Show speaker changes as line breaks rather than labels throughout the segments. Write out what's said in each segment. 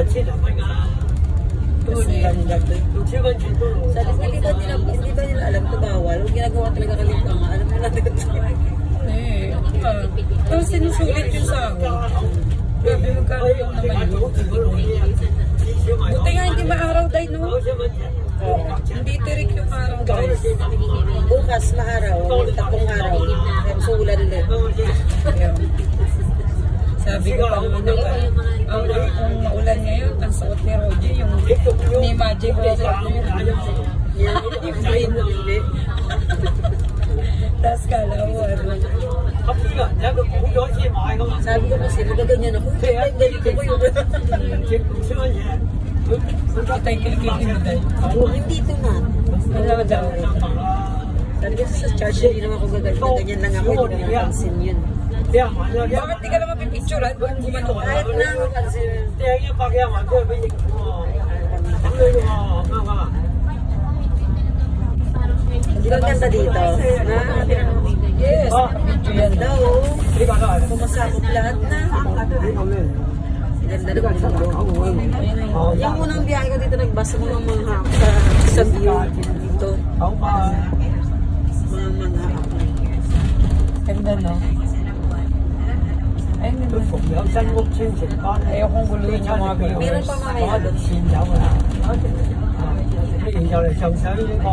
Hindi ba nila alam ito bawal? Huwag ginagawa talaga kami pa nga. Alam mo natin ito.
Pero sinusulit yun sa ako. Grabe magkakaroon naman yun. Buti nga hindi maaraw dahil no? Hindi tirik yung araw guys.
Bukas maaraw. Tapong araw. Sulan ulit.
Sabi ko pang ano ka, kung maulan ngayon, ang suot ni Roger, yung ni Magic Blazer niya.
Yung green na hindi.
Tapos kalawan.
Sabi ko kasi, magaganyan ako. Ganito ko yung
Patay kilikili mo dahil.
Hindi ito na.
Wala daw.
Sabi ko sa charge, hindi naman ako gaganyan lang ako. Hindi naman pansin yun.
Bakit di ka lang mapipicturan?
Kahit na ako pansin. Hindi ba ganda dito?
Yes,
Ang ganda oh. Pumasakot lahat na. Ganda naman sa mundo. Yung unang biyahe ko dito, nagbasa mo ng mga sa view dito. Mga
ganda no? Ayokong guluhin yung mga viewers.
meron pa mamaya doon.
上水呢個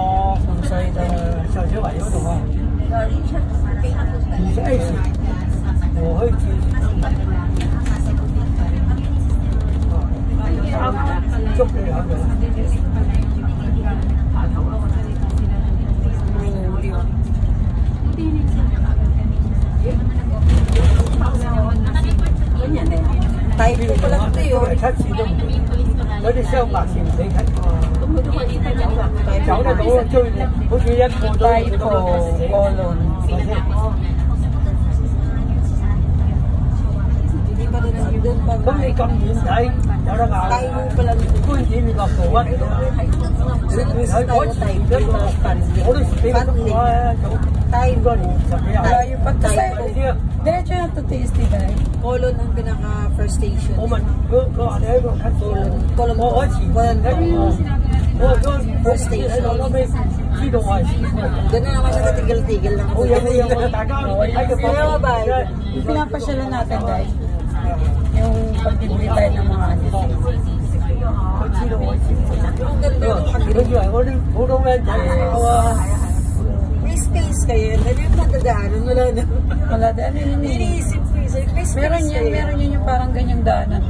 上水圍嗰度啊，唔識 H， 我去接捉佢有嘅。
Type ko pala ito yun.
7次都唔到，嗰啲雙白線唔俾睇喎。走得到追你，好似一個都
Type colon.
Hindi pa rin ang doon pa.
咁你咁遠睇有得拗？
Tayo pala
觀點你落度屈，你睇嗰次一個我都俾佢捉啊！tayo. 應該連10幾廿。
Malayo pa kasi.
Tayo.
Diretso na to tasty dahil.
Colon ang pinaka first station.
我問佢話你喺度 cut 我喺前喺我first station 喺度後尾知道我係師傅。
Ganun naman siya katigil-tigil lang.
好有大家睇個方法。
Pinapasyalan natin dahil. Yung pagbibili tayo ng mga ano.
佢知道我係師傅。
Ang ganda ng
佢以為我啲普通嘅仔。
May space kayo. Ano yung magdadaanan? Wala na.
Wala dahil ano yun.
Iniisip ko yun. May space
Meron yun yung parang ganyang daanan.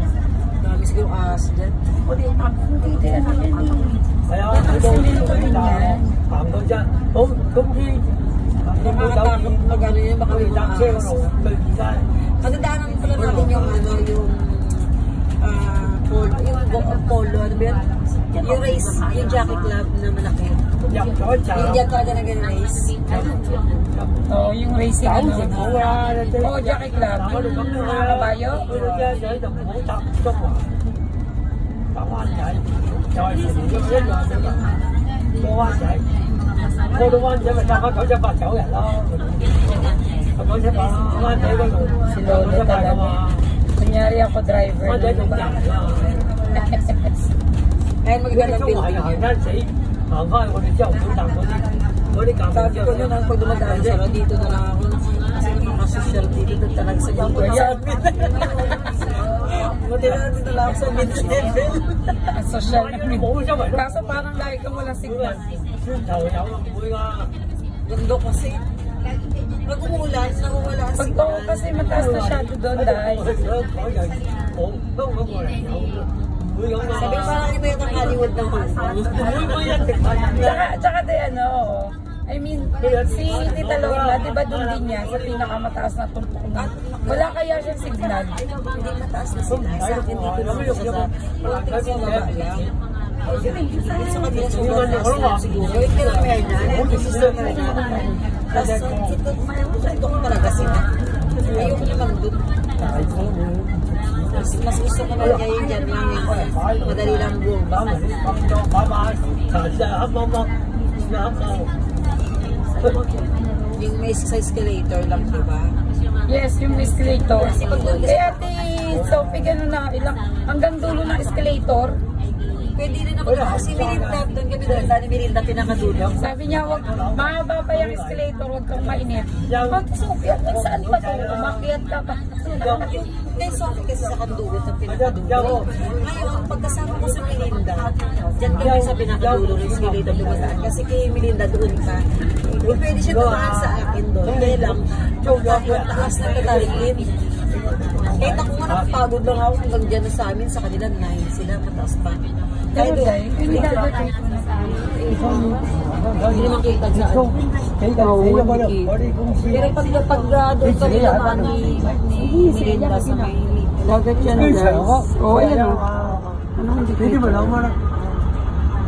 Dami siguro ahas dyan.
Hindi din ano yun eh.
係啊，去到行到啫，咁啲
Nakakatakot mag-ano yun. Baka may mga
搭車嗰
ahas.
度對而家。
Magdadaanan pala natin yung ano, yung polo, ano ba yun? Yung race, yung jockey club na malaki.
入咗一站。
Yung dyan talaga nag-race.
Oo, yung racing ano.
好啊，
Oo, jockey club. Yung mga kabayo.
去到啫仔就唔好搭中環，搭灣仔，就係前面一樣啫嘛。過灣仔，過到灣仔咪搭翻978走人咯。978啦，灣仔嗰度
Si Lolo
978噶嘛。
Kunyari ako driver.
灣仔仲大啦。
Kaya magandang
中環
building
行
yun.
得死，行翻去我哋朝頭早搭嗰啲架。
Sabi ko nun, pag dumadaan siya, dito na lang ako. Kasi nakaka-social dito, doon talaga sa yung Yamin. Buti na dito lang ako sa mid-level.
Social na yun.
冇周圍都
Kaso parang lagi ka walang signal.
磚頭有啊，唔會㗎。
Ganda kasi. Pag umulan, nawawala ang
Pag
signal.
oo kasi mataas na shadow doon dahil.
我哋想講就係冇香港過嚟有，唔會咁啊。
Sabi ko parang ito yung Hollywood ng Hong Kong.
唔會一直係咁嘅。
Tsaka di ano, I mean, si Tita Lola, di ba doon din yan sa pinakamataas na tumpok na? Wala kaya siyang signal.
Hindi mataas na signal. Sa akin dito lang ako sa konting sa baba lang. Sa kabila sa baba siguro. Yung Pinamerna, kasi sa Merna. Tapos ito ko talaga sila. Ayoko naman doon. Mas gusto ko naman ngayon dyan lang yung madali lang buong ba. Yung may sa escalator lang, diba?
Yes, yung escalator. Kaya Sophie, gano'n na ilang, hanggang dulo ng escalator.
Pwede rin naman kasi Mirinda, doon kami doon, dahil Mirinda pinakadulo.
Sabi niya, wag, mahaba pa yung escalator, huwag kang mainit. Pag Sophie, saan ba ito? Umakyat ka pa.
Hindi, Sophie kasi sa kandulo ng pinakadulo. Ngayon, pagkasama ko sa Mirinda, dyan kami sa pinakadulo ng escalator dumadaan. Kasi kay Mirinda doon pa. Pwede siya dumaan sa akin doon. Kaya lang, yung taas na tatalikin. Kahit ako nga napapagod lang ako hanggang dyan na sa amin, sa kanila 9 sila, mataas pa. Kaya doon, hindi naman kita sa ano. Pero pag doon kami naman ni Mirinda sa may
Dagat yan, guys. Oo, ayan o. Ano hindi ko?
Hindi mo lang mo na.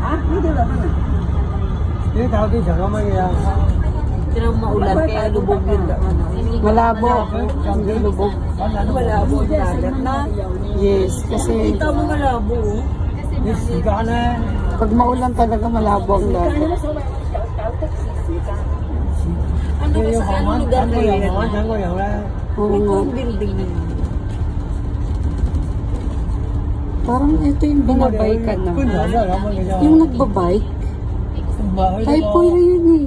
Ah, hindi lang na.
Hindi tawag din siya, naman yan.
Pero maulan, kaya lubog yun.
Malabo. Hindi lubog.
Malabo ang dagat na.
Yes, kasi
Kita mo malabo.
Yes, ika na.
pag maulan talaga malabo ang dagat.
Ano ba sa anong lugar na yun?
Oo nga.
Ang building na yun.
Parang ito yung binabike ka na. Yung nagbabike. Hi po yun eh.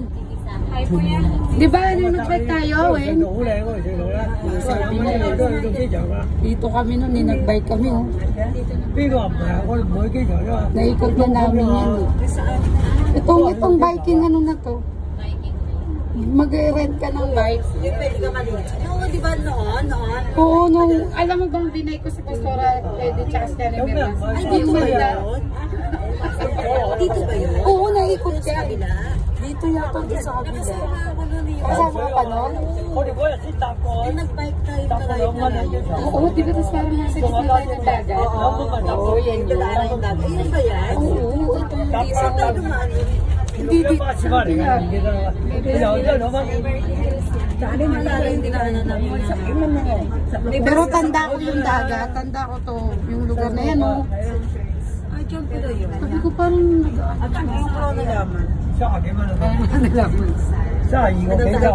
Hi po yan. Di ba ano nagbike tayo eh? Dito kami nun eh, nagbike kami oh. Naikot na namin yan eh. Itong biking ano na to. Mag-rent ka ng bike.
Yung pwede ka maliit. No, di ba noon?
Oo, nung alam mo bang binay ko si Pastora Eddie tsaka si Terry Mernas?
Ay, dito ba yun? Dito ba yun?
Oo, naikot
Sa
siya.
kabila?
Dito yata dito sa kabila.
Nakasama ako nun yun.
Kasama ka pa nun?
Eh, nag-bike tayo talayo.
Oo, di ba tapos parang nasa gitna tayo ng dagat? Oo, yan yun.
Ayun ba yan?
Oo, ito yung
Saan
diesel.
tayo dumaan yun?
Hindi dito.
Saan malala yung dinaanan namin?
Pero tanda ko yung dagat, tanda ko to, yung lugar na yan oh.
Ay, dyan pala yun.
Sabi ko parang
At ngayon ko lang nalaman.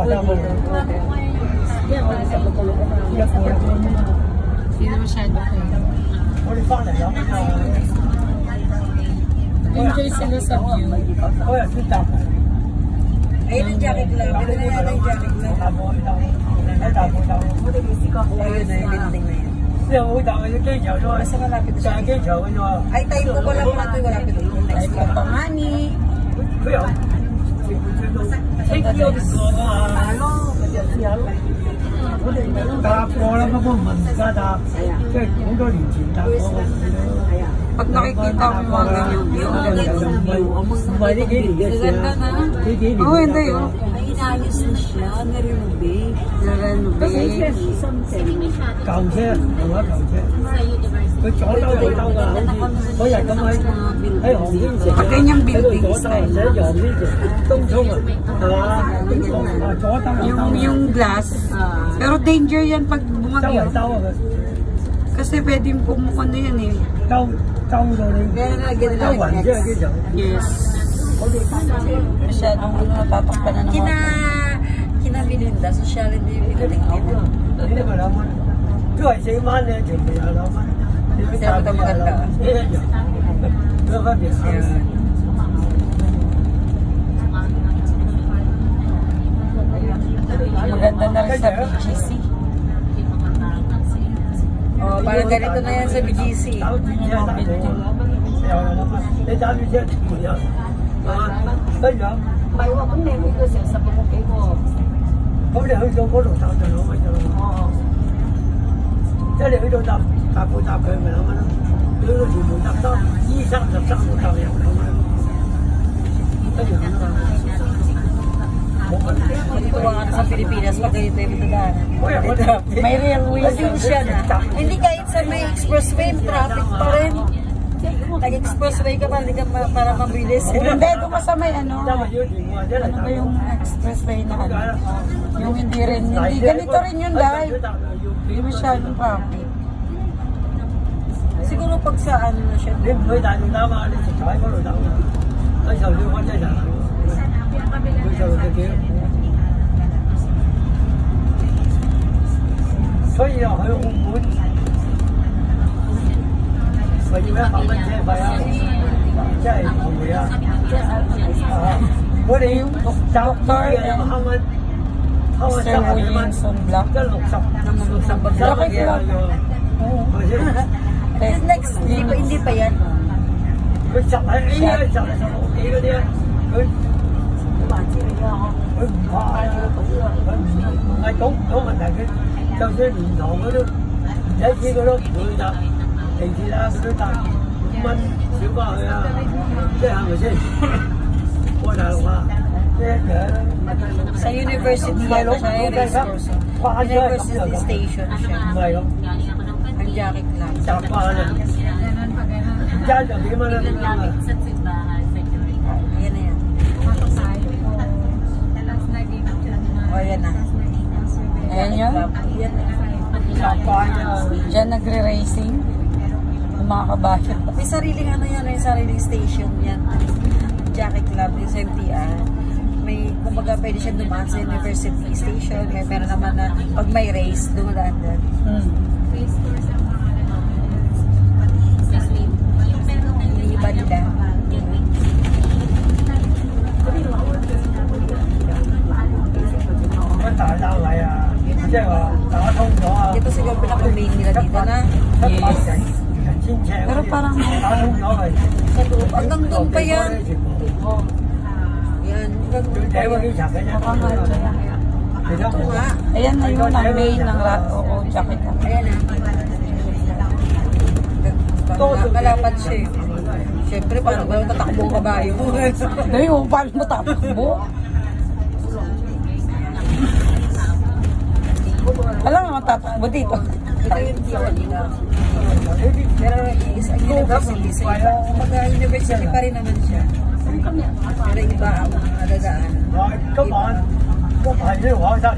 nalaman. Hindi na masyado enjoy sila sa view.
Ayun ang jacket lang. Pero na yan ang jacket lang. Ayun na yung building na yan. Basta malapit siya. Ay, tayo po pala muna ito. Malapit ito. Next po. Pangani.
Pag nakikita ko yung mga ganyan view,
Gaganda na.
oo, hindi oh.
Ay, inayos na siya. Na-renovate.
Renovate. Pag ganyang building style. Yung glass. Pero danger yan pag bumagyo. Kasi pwedeng pumukan na yan eh.
Kaya nalagyan nila ng X.
Yes.
Masyadong natatakpan na naman. Kina Mirinda, social hindi yung building dito. Kaya ito maganda.
Maganda na rin sa BGC.
Oh, parang ganito na yan sa BGC. May wakong nemo ko sa pamukay mo. Matutuwa ka na sa Pilipinas pag ganito yung matadaanan.
May railway.
Pasensya na. Hindi kahit sa may expressway, traffic pa rin. Nag-expressway ka pa, hindi ka para mabilis.
Hindi, doon ka sa may ano. Ano ba yung expressway na ano? Yung hindi rin. Hindi, ganito rin yun dahil. Hindi masyadong traffic.
Siguro pag sa ano na siya.
咪要100蚊車費啊！真係唔會啊！我哋要6集嘅慳蚊，慳
Sir William Sunblock.
即係60蚊嘢啊！Next,
hindi pa yan.
佢10喺 A 啊，10係16幾嗰啲啊，佢唔怕啊，佢唔係賭問題，佢就算連堂嗰都唔使錢，佢都唔會搭地鐵啊，佢都搭5蚊小巴去啊，即係咪先？過大陸啊，即係一樣。
Sa university yan, sa university station siya.
唔係咁，
Ang jacket lang.
習慣啊，而家就幾蚊啦咁啊。
Ayan na yan. O, yan na.
Ayan yun.
Yan na.
習慣啊。
Diyan nagre-racing. Yung mga kabayo.
May sariling ano yan, may sariling station yan. Jacket Club, yung sa MTR. May, kumbaga, pwede siya dumaan sa university station. May meron naman na, pag may race, dumadaan doon. Iniiba nila.
大單位啊，即係話打通咗啊！
Ito siguro pinaka-main nila dito na.
Pero parang
打通咗係
Sa loob, hanggang doon pa yan. Yan, hanggang doon pa yan.
幾層嘅啫，其他
Ito
冇
nga.
ayan na yung main ng oo, jacket.
Ayan na. Kalapad siya eh. Siyempre, paano ba yung tatakbo ang kabayo mo?
Dahil mo, paano matapakbo? Alam mo matatakbo dito.
Ito yung tiyan nila. Pero is a university sa iba. Kumbaga, university pa rin naman siya. Pero iba ang nagagaan.
今晚呢度玩得完啦。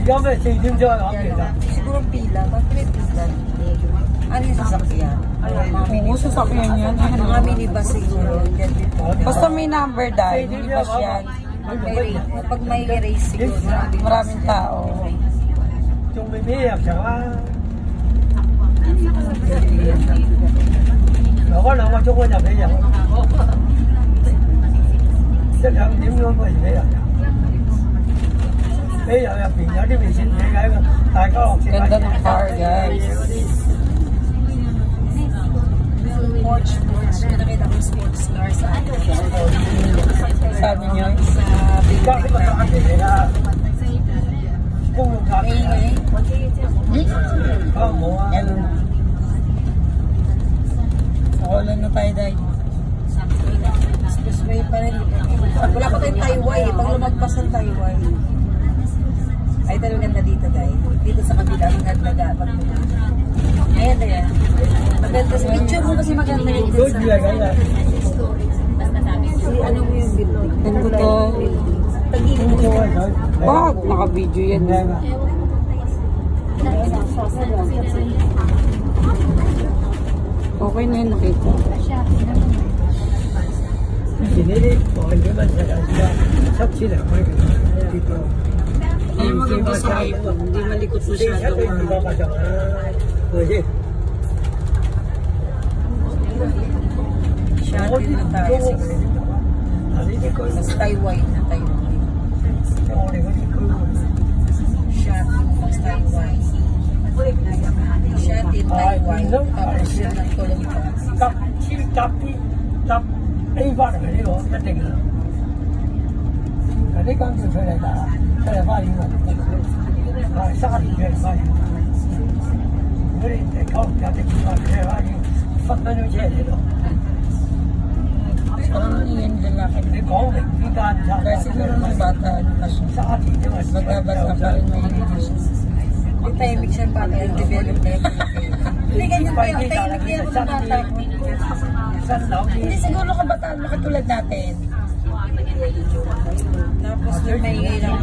而家咩4點鐘去玩其實？
Siguro pila. Bakit may pila? Ano yung sasakyan?
Oo, sasakyan yan.
Mga minibus siguro.
Basta may number dahil, hindi ba siya?
Pag may race siguro.
Maraming tao.
仲未俾入場啊！留翻2個鐘就俾入，一2點鐘嗰時俾入。俾入入邊有啲未先睇嘅，大家樂食
Ganda ng car, guys.
Sports. May nakita ko sports car sa
Sabi niyo,
sa
而家呢個假期嚟啦，公共假期啊，冇啊。
yan. Wala na tayo dahil.
expressway pa rin. Wala pa tayong Taiway. Pag lumagpas ng Taiway. Ay, talagang ganda dito dahil. Dito sa kabila, ang ganda. Ayan na yan. Maganda sa picture mo kasi maganda yung
Good
sa...
lang yan.
Si ano mo yung building?
Ganda to.
Tagilid mo yan.
Bakit naka-video yan? Okay na yun, nakita.
Sinili, bawal naman sa kanila. Sab sila, may dito.
Ay, maganda sa iPhone. Hindi malikot masyado.
Pwede.
Shot na tayo siguro. Mas Taiway na Taiway. Shot mas Taiway. Shot in Taiway. Tapos yun ang tulong pa.
搭 A 翻嚟呢個一定啦。嗱，呢間叫翠麗達，翠麗花園啊，係沙田嘅花園。如果你嚟九龍有地方翠麗花園，10分鐘車嚟到。
Parang yun lalaki.
你講明呢間就
Kaya siguro ng bata,
沙田因為
bata-bata pa rin may English.
Yung timing siya pa tayo develop na yun. Hindi ganyan pa yung timing niya kung bata ko.
新樓
Hindi siguro kabataan mo katulad natin.
Tapos yung maingay lang.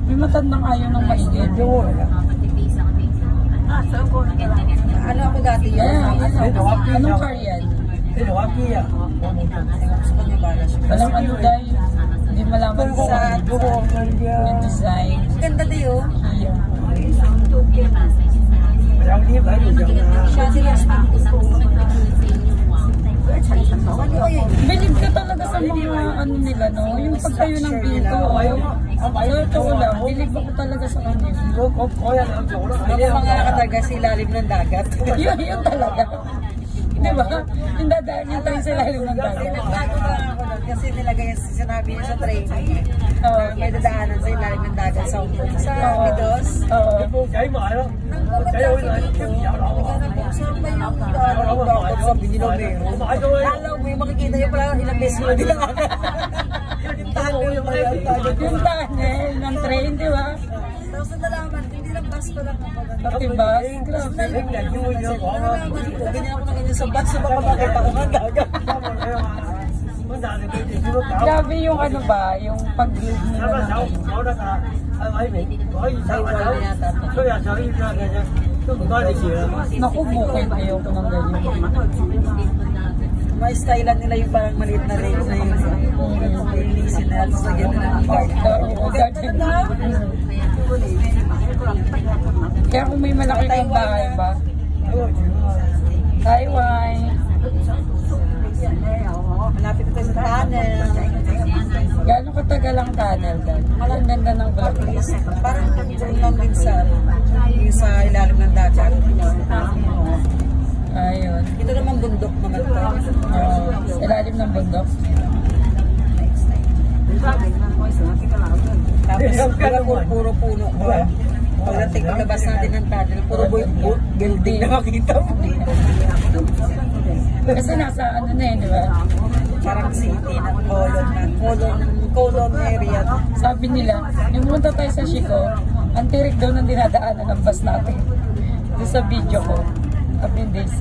May matandang ayaw ng maingay.
Ano ako dati yun?
Anong car yan?
呢度阿 B 啊，我冇做。
Gusto ko niya balas.
Walang ano dahil hindi malaman kung yung design.
Ganda tayo.
Iyo. Bilib ka talaga sa mga ano nila, no? Yung pagtayo ng pinto, totoo lang, bilib ako talaga sa kanila.
Ang mga nakataga sa ilalim ng dagat.
Yun talaga. Di ba? Yung dadaan yung tayo sa ilalim ng dagat.
Nagbago na ako nun kasi nilagay sinabi niya sa training. May dadaanan sa ilalim ng dagat sa Midos. Sabi nila meron. Lalo mo yung makikita yung pala ilang beses mo bilang yung tunnel
Yung tunnel ng train, di ba?
tapos nalaman, hindi lang bus pa lang ako.
Pati bus?
Grabe. Ganyan ako na ganyan sa bus. So baka bakit ako nga dagat.
Grabe yung ano ba, yung pag-build nila ng naku, bukid ayoko ng ganyan.
May stylean nila yung parang maliit na range na yun. Lilisin na at sa ganyan ng garden.
Kaya kung may malaki kang bahay ba? Taiwan.
Malapit na tayo sa tunnel.
Gano'ng katagal ang tunnel dyan? Ang ganda ng blacklist.
Parang dyan lang din sa ilalim ng dagat.
Ayun.
Ito naman bundok naman to.
Sa ilalim ng bundok.
Tapos puro puno ko. Pagdating paglabas natin ng tunnel, puro building na makita mo.
Kasi nasa ano na yun, di ba?
Parang city ng colon area.
Sabi nila, yung pumunta tayo sa Chico, ang tirik daw ng dinadaanan ng bus natin. Doon sa video ko. Abin days.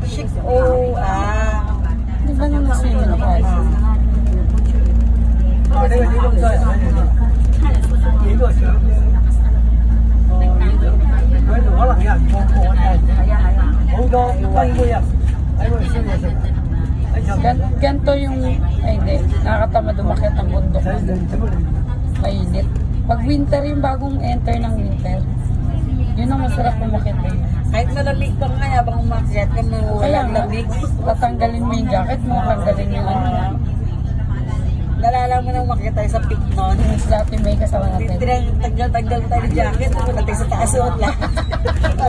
Chico,
Di ba nung nasin na kayo? Ganto yung, ay hindi, nakakatamad umakyat ng bundok. Mainit. Pag winter yung bagong enter ng winter, yun ang masarap umakyat eh.
kahit malamig pa nga, habang umakyat ka mo, walang lamig.
Tatanggalin mo yung jacket mo, tanggalin yung ano.
Nalala mo na umakyat tayo sa peak noon.
Sa dati may kasama natin.
Tanggal tayo ng jacket, natin sa taas uot lang.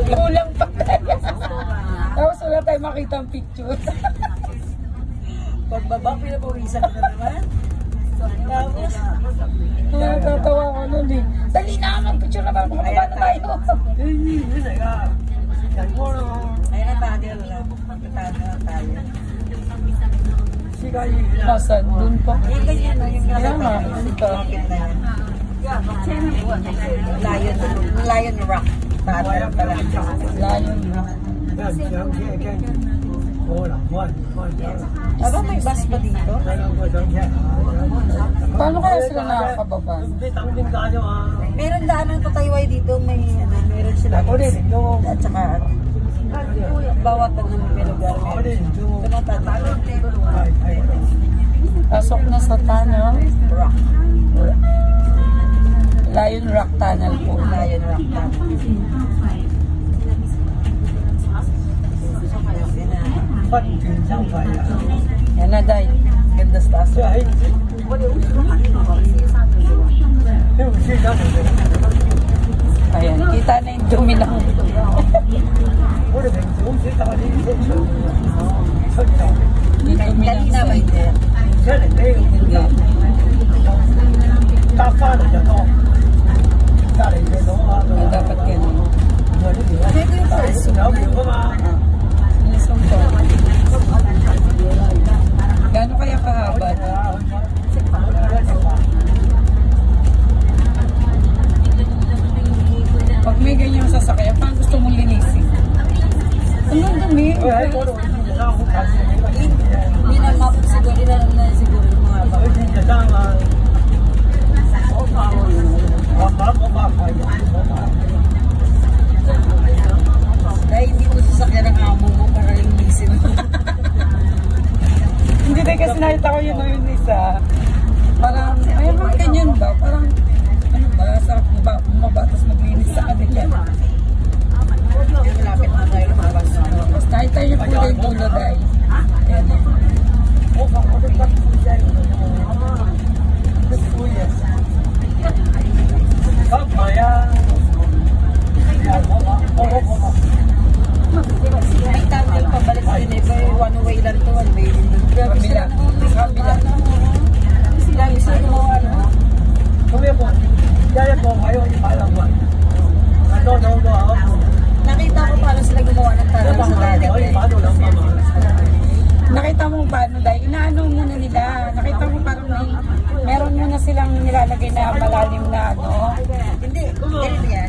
Kulang pa tayo. Tapos wala tayo makita ang picture.
Pagbaba, pinapawisan ka na naman. Tapos,
Natatawa ko nun eh. Dali na, mag-picture na ba? Makababa na tayo.
ayun na tunnel lang. Tunnel na tayo.
Nasaan? Doon pa.
Yung ganyan, no? Yung
Kaya nga,
ito. Lion Rock. Tunnel pala.
Lion na.
Aba, may bus pa dito?
Paano kaya sila nakakababa?
Meron daanan pa tayo dito. Meron sila. At saka, bawat may lugar. Ito na tunnel.
Pasok na sa tunnel.
Rock.
Lion Rock Tunnel po.
Lion Rock Tunnel.
Yan na, Day.
Ganda sa taas.
Ayan, kita na yung dumi ng...
Dali na ba hindi?
Dapat ganun.
Ito yung first.
Gano'n kaya kahaba? Pag may ganyang sasakyan, paano gusto mong linisin? Anong dumi?
Hindi na mapag siguro. Hindi na siguro yung mga baka. Dahil hindi mo sasakyan ang amo mo para linisin mo.
Hindi na kasi nakita ko yun yung isa. Parang, ay mga ganyan ba? Parang, ano ba, sarap mo ba, mabatas maglinis sa kanila.
Malapit na tayo lumabas.
Basta tayo po yung dulo dahil. Ayan.
Ay, tayo pabalik sa Ginebra. One way lang to, one way din. Grabe sila.
Kabila.
Sila gusto gumawa, no? Nakita ko paano sila gumawa ng tarang sa dagat.
Nakita mo paano dahil inaano muna nila. Nakita mo parang meron muna silang nilalagay na malalim na ano.
Hindi, ganito yan.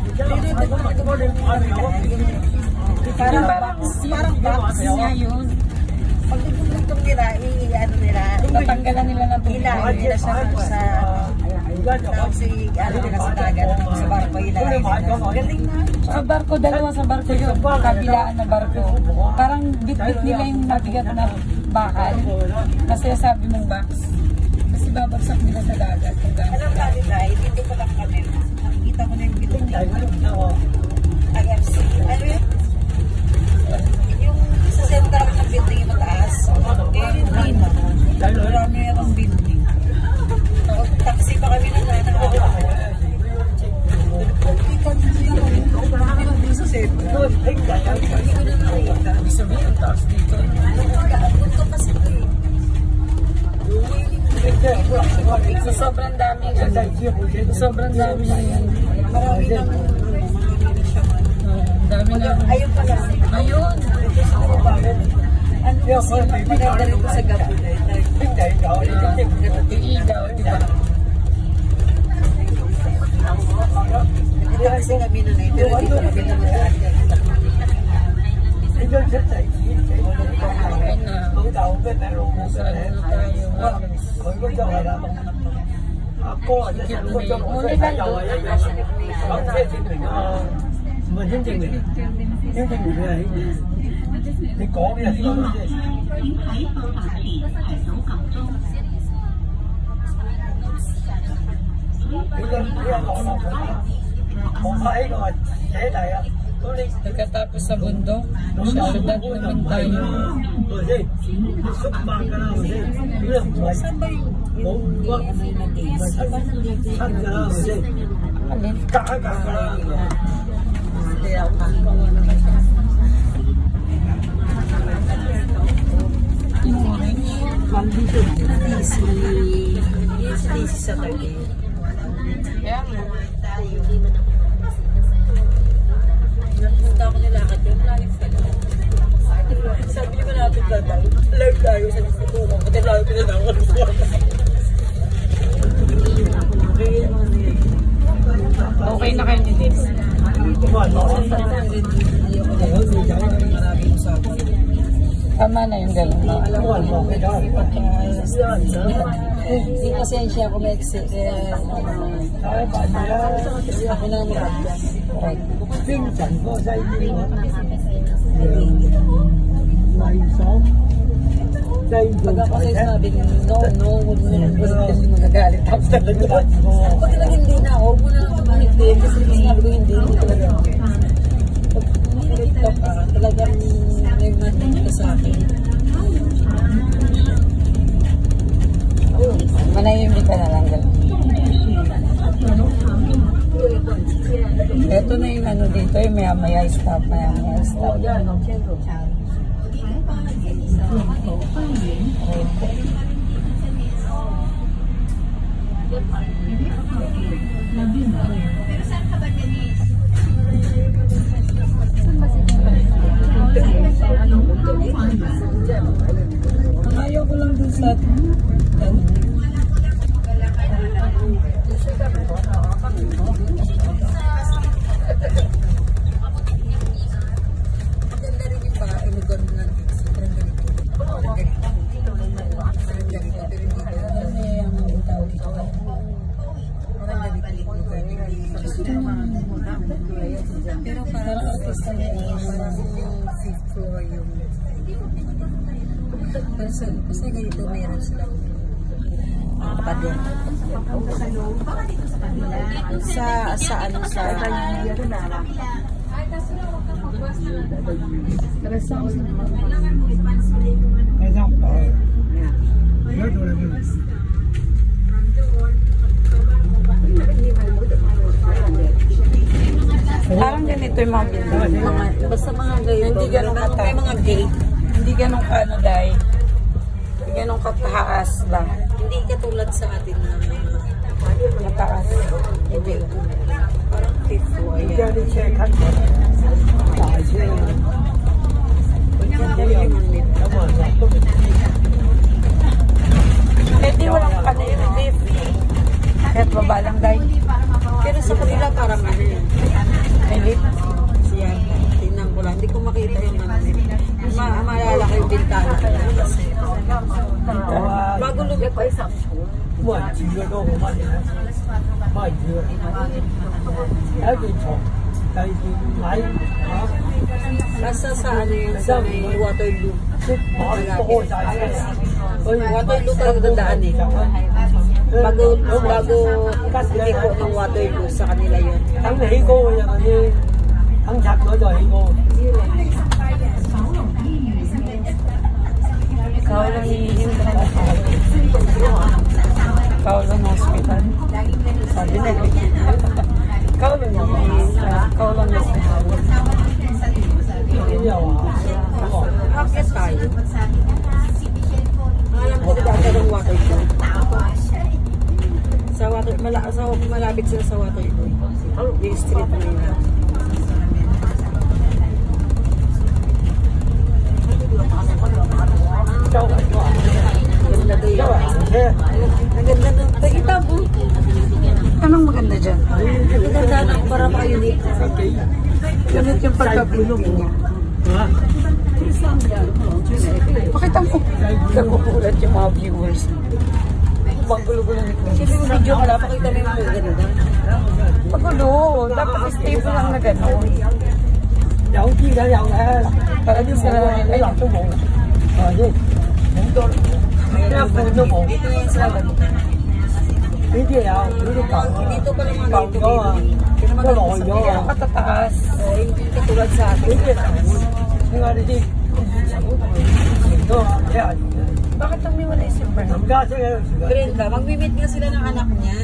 Parang box.
Nga yun.
Pag itong nila, i-ano nila,
Tatanggalan nila ng tubig.
ilahin nila sa nila sa dagat, sa barko, ilahin nila. Galing na.
Sa barko, dalawa sa barko yun. Kabilaan na barko. Parang bit-bit nila yung mabigat na bakal. Kasi sabi mong box. Kasi babagsak nila sa dagat.
Alam ka nila, dito pa lang kami. Nakikita ko na yung building. IFC. Ano yun? Yung sa center ng building yung mataas. Eh, hindi na. Marami yung building. Taxi pa kami na nakakita. Sa center. Hindi ko na nakita.
Ibig sabihin, ang taas dito.
Kaabot ko kasi ito eh.
So, sobrang dami. Sobrang dami.
Marami na
Dami na.
ayun pala.
Ayun.
Ano kasi maganda rin sa gabi.
Yung ilaw, di ba?
Hindi kasi kami nun eh. Pero dito kami na mag-aaral.
Ayun na. Nasa ano tayo. Pagkatapos sa bundok, sa syudad naman tayo.
Saan ba yung DMI na days?
Alin? Yung orange.
This Saturday.
Kaya nga.
Punta ako nilakad yung live ka na. Sabi niyo malapit na tayo. Live tayo sa Lisbon. Pati live na ako.
Okay na kayo ni Liz. Tama na yung gano'n.
Alam mo, hindi pasensya ako may exit. Ako na marami. Pag ako sa'yo sabi, no, huwag mo na magagalit. Tapos talaga. Pag talaga hindi na, huwag mo na hindi. Kasi sabi ko hindi talaga. Pag nilito ka, talagang may matin ka sa akin.
Manahimik ka na lang gano'n. Ito na yung ano dito, yung maya-maya stop, maya-maya stop. Ayaw ko lang dun sa
Maganda rin yung inugan mo lang dito. Parang ganito. Parang ganito. Parang ganito. Pero hindi ko. Parang ganito. Pero parang artista na yung fifth floor yung kasi ganito mayroon silang pader. Sa ano sa
Parang ganito yung mga building.
Basta mga gayon.
Hindi ganun
May mga gate.
Hindi ganun ano, dahil. Hindi ganun kataas lang.
Hindi katulad sa atin na
Mataas.
hindi. Parang fifth floor. Yan.
Jadi saya kan tak je.
Pwede walang ano yun, lift. Kahit baba lang dahil.
Pero sa kanila parang ano yun.
May lift.
Siya, tingnan ko lang. Hindi ko makita yung ano. Maalala ko yung bintana. Bago lumipad.
我几个都我妈的，妈几个，还没错，但是买啊，
Nasa sa ano yun, sa may Waterloo.
这马不好在
Waterloo talaga dadaan eh. Bago liko ng Waterloo sa kanila yun.
等起高嘅人嗰啲，等拆咗就起高。
Kaulan ni Kaulan Hospital. Sabi na Kaulan Kaulan Hospital.
Bakit tayo? Alam ko dati ng Waterloo. Malapit sila sa Waterloo. Yung street na yun. Ganda doon yun. Maganda doon. Nakita mo?
Anong maganda dyan?
Maganda na para maka-unique.
Unit yung pagkabilog niya. Pakita mo. Nagkukulat yung mga viewers. Magulo-gulo nito.
Sino yung video ka lang? Pakita mo yung maganda.
Magulo. Dapat stable lang na gano'n.
有啲嘅有嘅，
Para di sila
ay都冇，係咪先？好多一半都冇，
Dito yung sa laban.
呢啲有，呢啲舊
Dito pa naman
舊
dito.
咗啊，都耐咗
Hindi
啊
ang，katataas.
Hindi katulad sa
呢
atin.
啲係點解呢啲都話一係
Bakit umiwalay si Bern?
林家聲喺度住緊，
Brenda, mag-meet nga sila ng anak niya.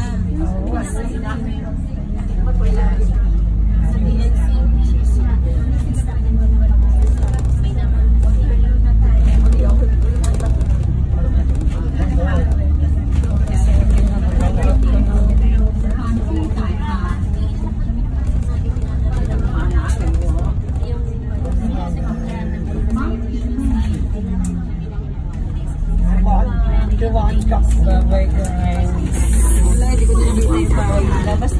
Bye-bye guys.
Wala, hindi ko na nakita yung bahay nila. Basta